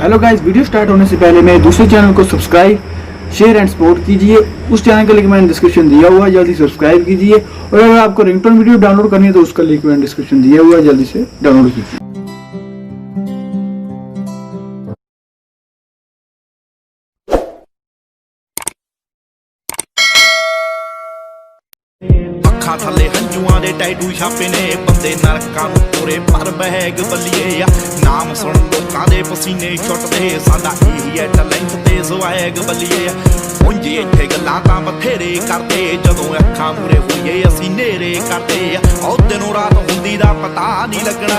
Hello guys, video start होने से पहले मेरे दूसरे चैनल को सब्सक्राइब, शेयर एंड सपोर्ट कीजिए। उस चैनल का लिंक मैंने डिस्क्रिप्शन दिया हुआ है, जल्दी सब्सक्राइब कीजिए। और अगर आपको रिंगटोन वीडियो डाउनलोड करनी है तो उसका लिंक मैंने डिस्क्रिप्शन दिया हुआ है, जल्दी से डाउनलोड कीजिए। ਅੱਖਾਂ ਥੱਲੇ ਹੰਝੂਆਂ ਦੇ ਟੈਟੂ ਛਾਪੇ ਨੇ ਬੰਦੇ ਨਰਕਾਂ ਨੂੰ ਤੋਰੇ ਪਰ ਬਹਿਗ ਬੱਲੀਏ ਆ ਨਾਮ ਸੁਣ ਲੋਕਾਂ ਦੇ ਪਸੀਨੇ ਛੁੱਟਦੇ ਸਾਡਾ ਇਹੀ ਹੈ ਟੈਲੈਂਟ ਤੇ ਸਵੈਗ ਬੱਲੀਏ ਆ ਉਂਝੀ ਇੱਥੇ ਗੱਲਾਂ ਤਾਂ ਬਥੇਰੇ ਕਰਦੇ ਜਦੋਂ ਅੱਖਾਂ ਮੂਰੇ ਹੋਈਏ ਅਸੀਂ ਨੇਰੇ ਕਰਦੇ ਆ ਉਹ ਦਿਨੋਂ ਰਾਤ ਹੁੰਦੀ ਦਾ ਪਤਾ ਨਹੀਂ ਲੱਗਣਾ